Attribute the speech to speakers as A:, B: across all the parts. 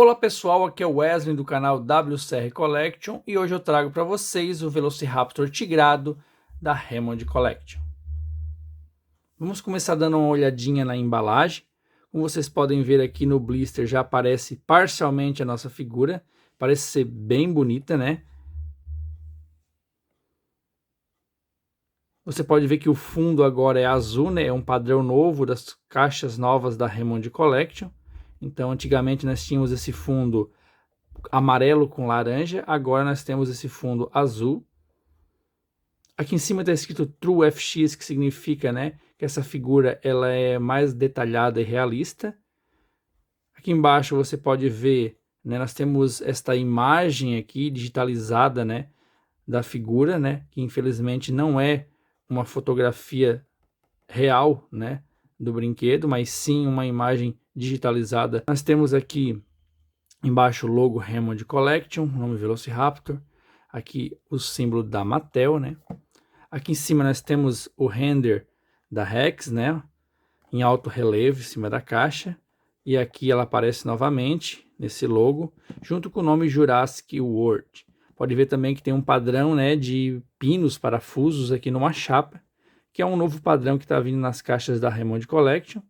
A: Olá pessoal, aqui é o Wesley do canal WCR Collection e hoje eu trago para vocês o Velociraptor tigrado da Hammond Collection. Vamos começar dando uma olhadinha na embalagem. Como vocês podem ver aqui no blister já aparece parcialmente a nossa figura, parece ser bem bonita, né? Você pode ver que o fundo agora é azul, né? É um padrão novo das caixas novas da Hammond Collection. Então antigamente nós tínhamos esse fundo amarelo com laranja, agora nós temos esse fundo azul. Aqui em cima está escrito True FX, que significa, né, que essa figura ela é mais detalhada e realista. Aqui embaixo você pode ver, né, nós temos esta imagem aqui digitalizada, né, da figura, né, que infelizmente não é uma fotografia real, né, do brinquedo, mas sim uma imagem digitalizada. Nós temos aqui embaixo o logo Hammond Collection, nome Velociraptor. Aqui o símbolo da Mattel, né? Aqui em cima nós temos o render da Rex, né? Em alto relevo em cima da caixa. E aqui ela aparece novamente nesse logo, junto com o nome Jurassic World. Pode ver também que tem um padrão, né, de pinos, parafusos aqui numa chapa, que é um novo padrão que está vindo nas caixas da Hammond Collection.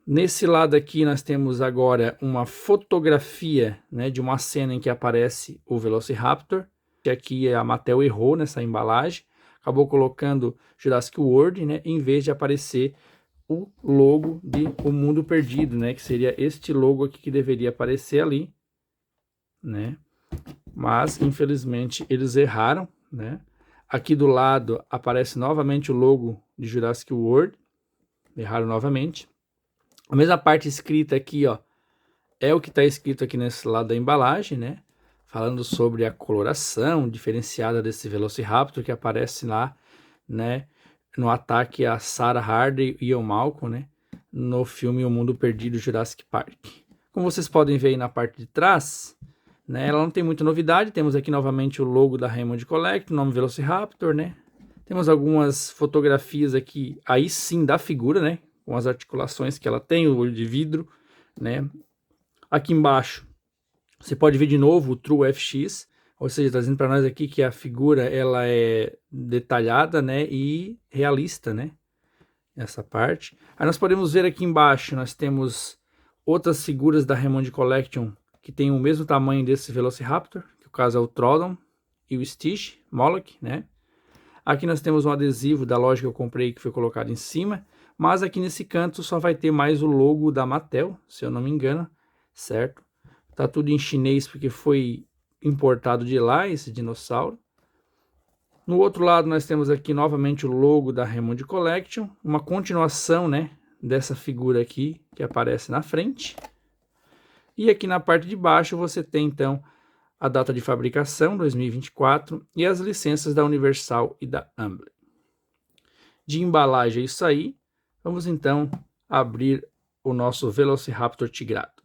A: Nesse lado aqui nós temos agora uma fotografia, né, de uma cena em que aparece o Velociraptor. Aqui a Mattel errou nessa embalagem, acabou colocando Jurassic World, né, em vez de aparecer o logo de O Mundo Perdido, né, que seria este logo aqui que deveria aparecer ali, né? Mas infelizmente eles erraram, né? Aqui do lado aparece novamente o logo de Jurassic World, erraram novamente. A mesma parte escrita aqui, ó, é o que está escrito aqui nesse lado da embalagem, né? Falando sobre a coloração diferenciada desse Velociraptor que aparece lá, né? No ataque a Sarah Hardy e ao Malcolm, né? No filme O Mundo Perdido Jurassic Park. Como vocês podem ver aí na parte de trás, né? Ela não tem muita novidade. Temos aqui novamente o logo da Hammond Collection, nome Velociraptor, né? Temos algumas fotografias aqui, aí sim, da figura, né? Com as articulações que ela tem, o olho de vidro, né? Aqui embaixo, você pode ver de novo o True FX, ou seja, trazendo para nós aqui que a figura ela é detalhada, né, e realista, né, essa parte. Aí nós podemos ver aqui embaixo, nós temos outras figuras da Hammond Collection que tem o mesmo tamanho desse Velociraptor, que no caso é o Troodon e o Stitch, Moloch, né. Aqui nós temos um adesivo da loja que eu comprei que foi colocado em cima, mas aqui nesse canto só vai ter mais o logo da Mattel, se eu não me engano, certo? Tá tudo em chinês porque foi importado de lá esse dinossauro. No outro lado nós temos aqui novamente o logo da Hammond Collection, uma continuação, né, dessa figura aqui que aparece na frente. E aqui na parte de baixo você tem então a data de fabricação, 2024, e as licenças da Universal e da Amblin. De embalagem é isso aí. Vamos então abrir o nosso Velociraptor tigrado.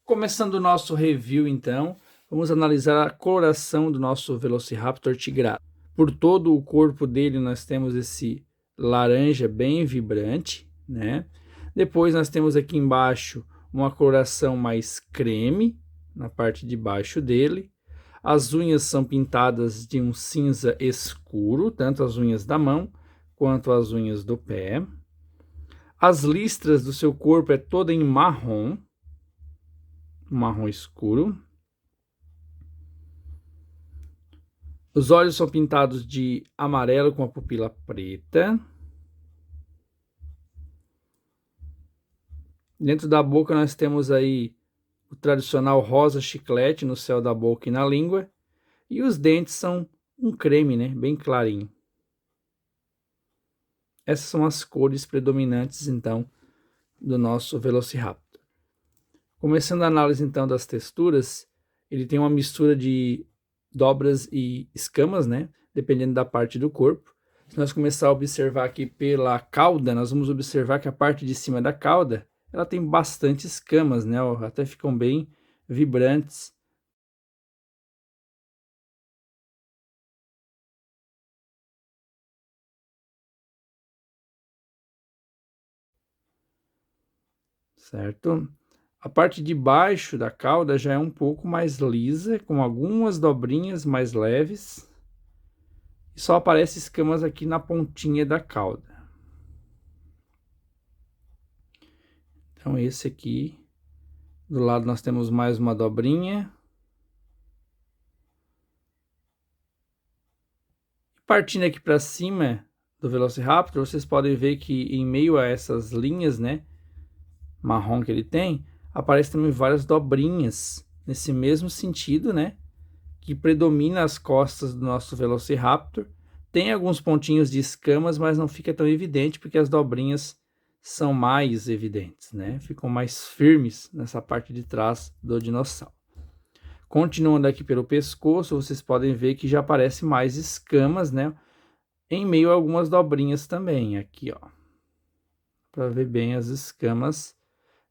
A: Começando o nosso review, então, vamos analisar a coloração do nosso Velociraptor tigrado. Por todo o corpo dele nós temos esse laranja bem vibrante, né? Depois nós temos aqui embaixo uma coloração mais creme, na parte de baixo dele. As unhas são pintadas de um cinza escuro, tanto as unhas da mão quanto as unhas do pé. As listras do seu corpo é toda em marrom escuro. Os olhos são pintados de amarelo com a pupila preta. Dentro da boca nós temos aí o tradicional rosa chiclete no céu da boca e na língua. E os dentes são um creme, né? Bem clarinho. Essas são as cores predominantes, então, do nosso Velociraptor. Começando a análise, então, das texturas, ele tem uma mistura de dobras e escamas, né? Dependendo da parte do corpo. Se nós começar a observar aqui pela cauda, nós vamos observar que a parte de cima da cauda, ela tem bastante escamas, né? Até ficam bem vibrantes. Certo? A parte de baixo da cauda já é um pouco mais lisa, com algumas dobrinhas mais leves. E só aparecem escamas aqui na pontinha da cauda. Então esse aqui, do lado nós temos mais uma dobrinha. Partindo aqui para cima do Velociraptor, vocês podem ver que em meio a essas linhas, né, marrom que ele tem, aparecem também várias dobrinhas nesse mesmo sentido, né, que predomina as costas do nosso Velociraptor. Tem alguns pontinhos de escamas, mas não fica tão evidente porque as dobrinhas são mais evidentes, né? Ficam mais firmes nessa parte de trás do dinossauro. Continuando aqui pelo pescoço, vocês podem ver que já aparece mais escamas, né? Em meio a algumas dobrinhas também, aqui, ó. Para ver bem as escamas,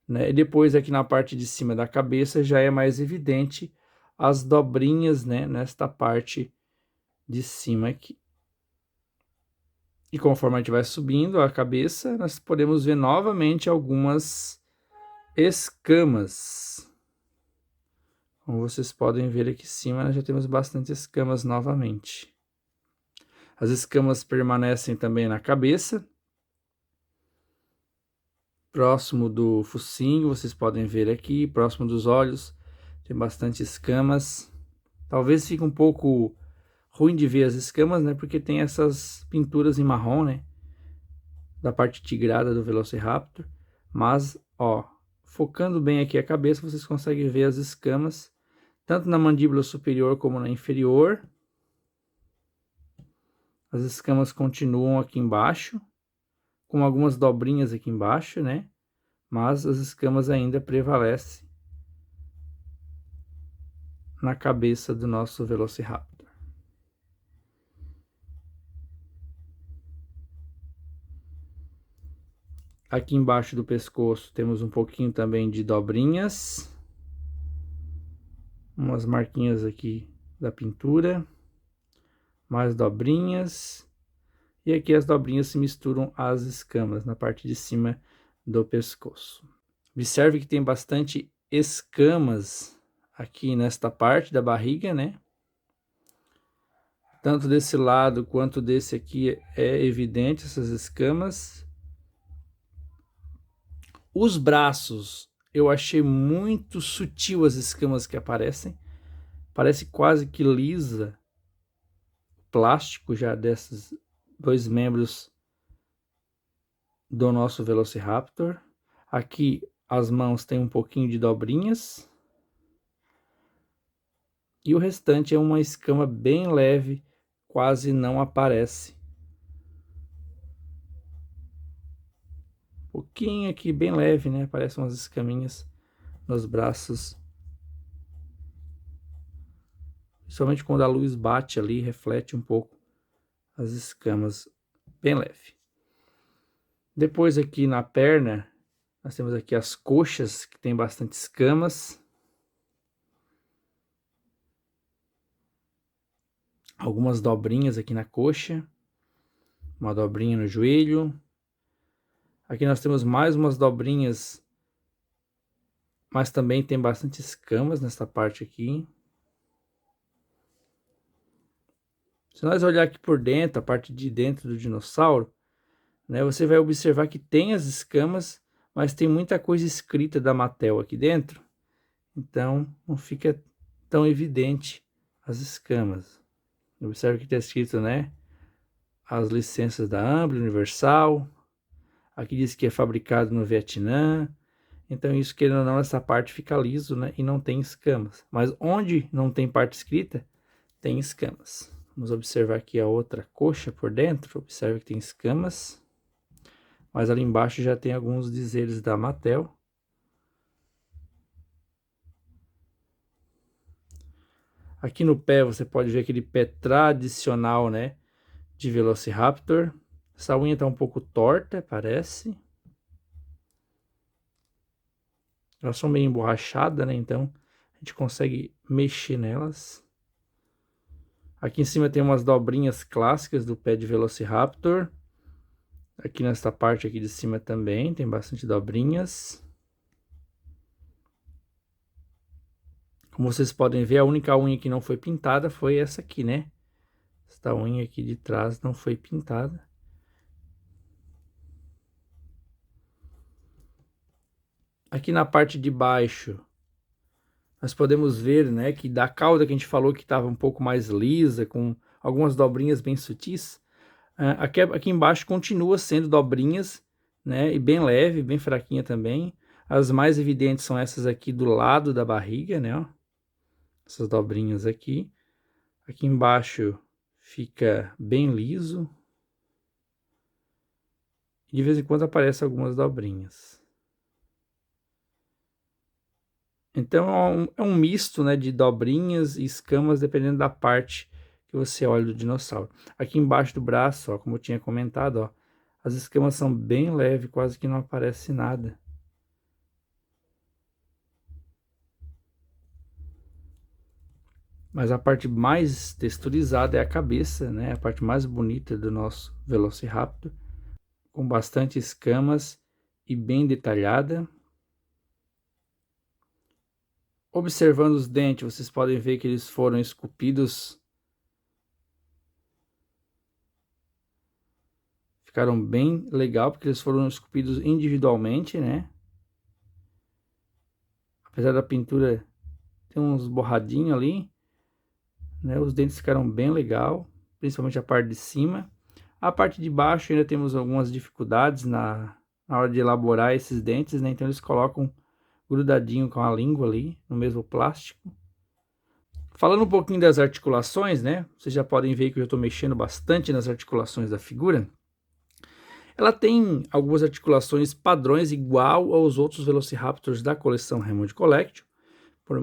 A: né? E depois aqui na parte de cima da cabeça já é mais evidente as dobrinhas, né? Nesta parte de cima aqui. E conforme a gente vai subindo a cabeça, nós podemos ver novamente algumas escamas. Como vocês podem ver aqui em cima, nós já temos bastante escamas novamente. As escamas permanecem também na cabeça. Próximo do focinho, vocês podem ver aqui, próximo dos olhos, tem bastante escamas. Talvez fique um pouco ruim de ver as escamas, né? Porque tem essas pinturas em marrom, né? Da parte tigrada do Velociraptor. Mas, ó, focando bem aqui a cabeça, vocês conseguem ver as escamas, tanto na mandíbula superior como na inferior. As escamas continuam aqui embaixo, com algumas dobrinhas aqui embaixo, né? Mas as escamas ainda prevalecem na cabeça do nosso Velociraptor. Aqui embaixo do pescoço temos um pouquinho também de dobrinhas. Umas marquinhas aqui da pintura. Mais dobrinhas. E aqui as dobrinhas se misturam às escamas na parte de cima do pescoço. Observe que tem bastante escamas aqui nesta parte da barriga, né? Tanto desse lado quanto desse aqui é evidente essas escamas. Os braços, eu achei muito sutil as escamas que aparecem. Parece quase que lisa o plástico já desses dois membros do nosso Velociraptor. Aqui as mãos têm um pouquinho de dobrinhas. E o restante é uma escama bem leve, quase não aparece. Um pouquinho aqui, bem leve, né? Aparecem umas escaminhas nos braços. Principalmente quando a luz bate ali, reflete um pouco as escamas, bem leve. Depois aqui na perna, nós temos aqui as coxas, que tem bastante escamas. Algumas dobrinhas aqui na coxa. Uma dobrinha no joelho. Aqui nós temos mais umas dobrinhas, mas também tem bastante escamas nessa parte aqui. Se nós olhar aqui por dentro, a parte de dentro do dinossauro, né, você vai observar que tem as escamas, mas tem muita coisa escrita da Mattel aqui dentro, então não fica tão evidente as escamas. Observe que está escrito, né, as licenças da Amblin, Universal, aqui diz que é fabricado no Vietnã, então isso, querendo ou não, essa parte fica liso, né, e não tem escamas, mas onde não tem parte escrita, tem escamas. Vamos observar aqui a outra coxa por dentro, observe que tem escamas, mas ali embaixo já tem alguns dizeres da Mattel. Aqui no pé você pode ver aquele pé tradicional, né, de Velociraptor. Essa unha está um pouco torta, parece. Elas são meio emborrachadas, né, então a gente consegue mexer nelas. Aqui em cima tem umas dobrinhas clássicas do pé de Velociraptor. Aqui nesta parte aqui de cima também tem bastante dobrinhas. Como vocês podem ver, a única unha que não foi pintada foi essa aqui, né? Esta unha aqui de trás não foi pintada. Aqui na parte de baixo, nós podemos ver, né, que da cauda que a gente falou que estava um pouco mais lisa, com algumas dobrinhas bem sutis, aqui embaixo continua sendo dobrinhas, né, e bem leve, bem fraquinha também. As mais evidentes são essas aqui do lado da barriga, né, ó. Essas dobrinhas aqui. Aqui embaixo fica bem liso. De vez em quando aparecem algumas dobrinhas. Então é um misto, né, de dobrinhas e escamas, dependendo da parte que você olha do dinossauro. Aqui embaixo do braço, ó, como eu tinha comentado, ó, as escamas são bem leves, quase que não aparece nada. Mas a parte mais texturizada é a cabeça, né, a parte mais bonita do nosso Velociraptor, com bastante escamas e bem detalhada. Observando os dentes, vocês podem ver que eles foram esculpidos. Ficaram bem legal, porque eles foram esculpidos individualmente, né? Apesar da pintura ter uns borradinhos ali, né? Os dentes ficaram bem legal, principalmente a parte de cima. A parte de baixo ainda temos algumas dificuldades na hora de elaborar esses dentes, né? Então eles colocam grudadinho com a língua ali, no mesmo plástico. Falando um pouquinho das articulações, né? Vocês já podem ver que eu estou mexendo bastante nas articulações da figura. Ela tem algumas articulações padrões igual aos outros Velociraptors da coleção Hammond Collection.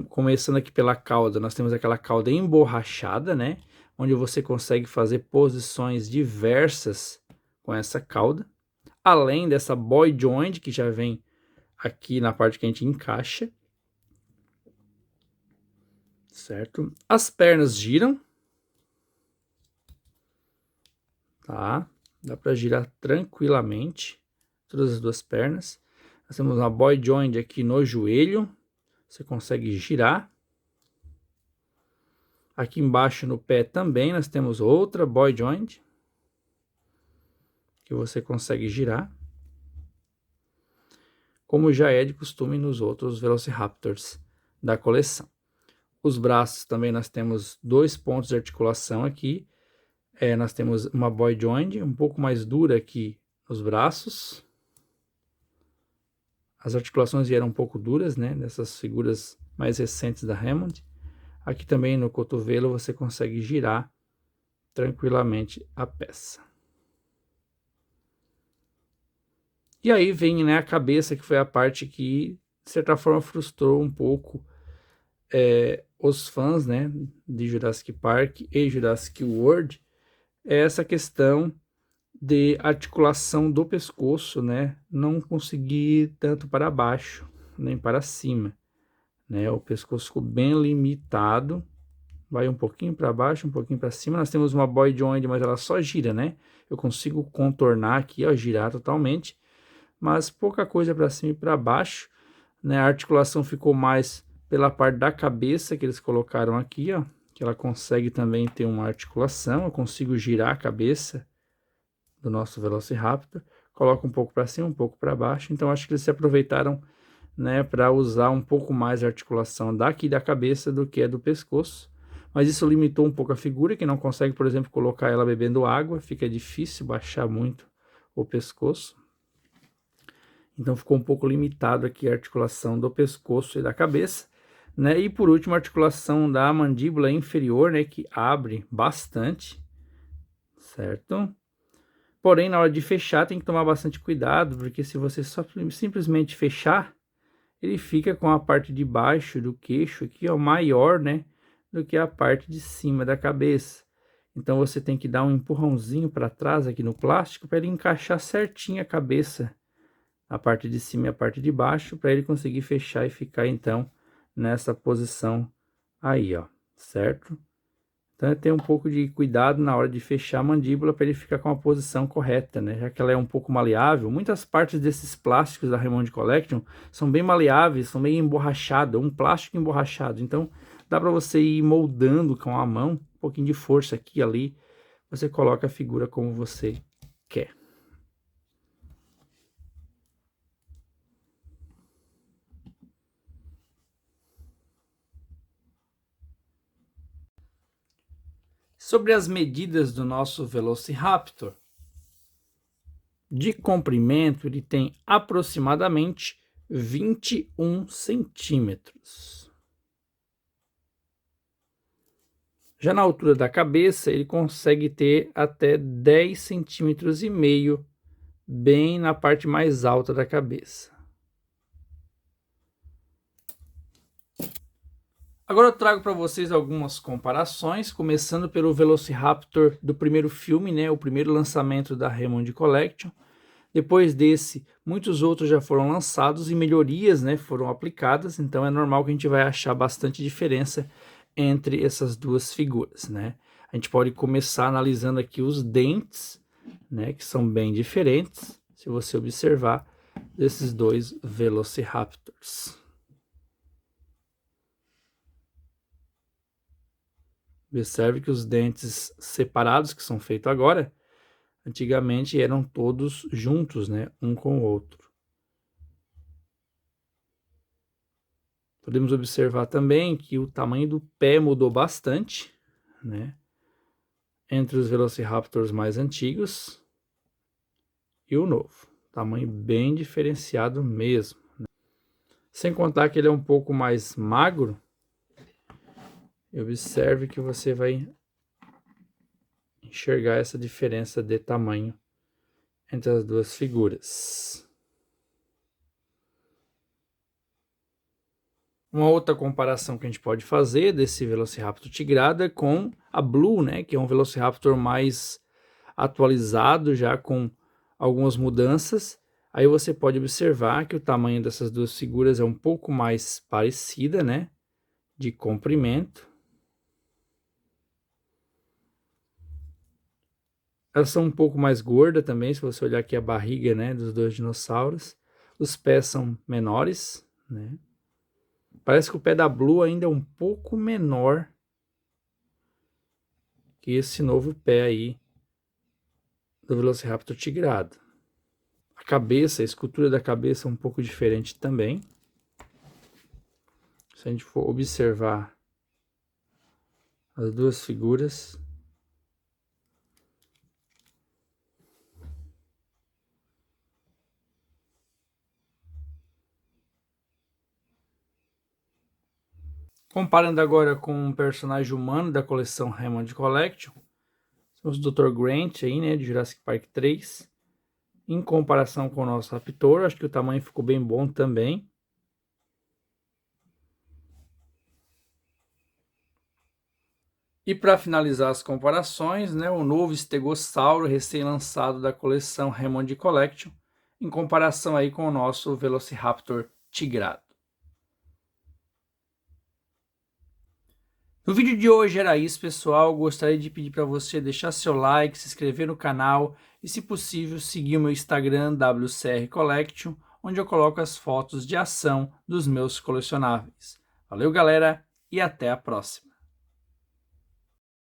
A: Começando aqui pela cauda, nós temos aquela cauda emborrachada, né? Onde você consegue fazer posições diversas com essa cauda. Além dessa boy joint, que já vem aqui na parte que a gente encaixa. Certo? As pernas giram. Tá? Dá para girar tranquilamente todas as duas pernas. Nós temos uma boy joint aqui no joelho. Você consegue girar. Aqui embaixo no pé também nós temos outra boy joint. Que você consegue girar. Como já é de costume nos outros Velociraptors da coleção. Os braços também nós temos dois pontos de articulação aqui. Nós temos uma boy joint um pouco mais dura aqui nos braços. As articulações vieram um pouco duras, né? Nessas figuras mais recentes da Hammond. Aqui também no cotovelo você consegue girar tranquilamente a peça. E aí vem, né, a cabeça, que foi a parte que, de certa forma, frustrou um pouco os fãs, né, de Jurassic Park e Jurassic World. É essa questão de articulação do pescoço, né, não conseguir tanto para baixo, nem para cima, né, o pescoço ficou bem limitado, vai um pouquinho para baixo, um pouquinho para cima. Nós temos uma boy joint, mas ela só gira, né, eu consigo contornar aqui, ó, girar totalmente, mas pouca coisa para cima e para baixo, né, a articulação ficou mais pela parte da cabeça que eles colocaram aqui, ó, que ela consegue também ter uma articulação, eu consigo girar a cabeça do nosso Velociraptor. coloca um pouco para cima, um pouco para baixo. Então acho que eles se aproveitaram, né, para usar um pouco mais a articulação daqui da cabeça do que a do pescoço. Mas isso limitou um pouco a figura, que não consegue, por exemplo, colocar ela bebendo água, fica difícil baixar muito o pescoço. Então ficou um pouco limitado aqui a articulação do pescoço e da cabeça, né? E por último, a articulação da mandíbula inferior, né, que abre bastante, certo? Porém, na hora de fechar, tem que tomar bastante cuidado, porque se você só simplesmente fechar, ele fica com a parte de baixo do queixo aqui, ó, maior, né, do que a parte de cima da cabeça. Então você tem que dar um empurrãozinho para trás aqui no plástico para ele encaixar certinho a cabeça, a parte de cima e a parte de baixo, para ele conseguir fechar e ficar então nessa posição aí, ó, certo? Então tem um pouco de cuidado na hora de fechar a mandíbula para ele ficar com a posição correta, né? Já que ela é um pouco maleável. Muitas partes desses plásticos da Raymond Collection são bem maleáveis, são meio emborrachadas, um plástico emborrachado. Então dá para você ir moldando com a mão, um pouquinho de força aqui e ali, você coloca a figura como você quer. Sobre as medidas do nosso Velociraptor, de comprimento ele tem aproximadamente 21 centímetros. Já na altura da cabeça ele consegue ter até 10,5 centímetros, bem na parte mais alta da cabeça. Agora eu trago para vocês algumas comparações, começando pelo Velociraptor do primeiro filme, né, o primeiro lançamento da Raymond Collection. Depois desse, muitos outros já foram lançados e melhorias, né, foram aplicadas, então é normal que a gente vai achar bastante diferença entre essas duas figuras, né? A gente pode começar analisando aqui os dentes, né, que são bem diferentes, se você observar, desses dois Velociraptors. Observe que os dentes separados que são feitos agora, antigamente eram todos juntos, né, um com o outro. Podemos observar também que o tamanho do pé mudou bastante, né, entre os Velociraptors mais antigos e o novo. Tamanho bem diferenciado mesmo, né? Sem contar que ele é um pouco mais magro. Observe que você vai enxergar essa diferença de tamanho entre as duas figuras. Uma outra comparação que a gente pode fazer desse Velociraptor tigrado é com a Blue, né, que é um Velociraptor mais atualizado, já com algumas mudanças. Aí você pode observar que o tamanho dessas duas figuras é um pouco mais parecida, né, de comprimento. Elas são um pouco mais gordas também, se você olhar aqui a barriga, né, dos dois dinossauros. Os pés são menores, né. Parece que o pé da Blue ainda é um pouco menor que esse novo pé aí do Velociraptor tigrado. A cabeça, a escultura da cabeça é um pouco diferente também. Se a gente for observar as duas figuras, comparando agora com um personagem humano da coleção Raymond Collection, temos o Dr. Grant aí, né, de Jurassic Park 3. Em comparação com o nosso Raptor, acho que o tamanho ficou bem bom também. E para finalizar as comparações, né, o novo estegossauro recém-lançado da coleção Raymond Collection, em comparação aí com o nosso Velociraptor tigrado. No vídeo de hoje era isso, pessoal. Gostaria de pedir para você deixar seu like, se inscrever no canal e, se possível, seguir o meu Instagram, WCR Collection, onde eu coloco as fotos de ação dos meus colecionáveis. Valeu, galera, e até a próxima!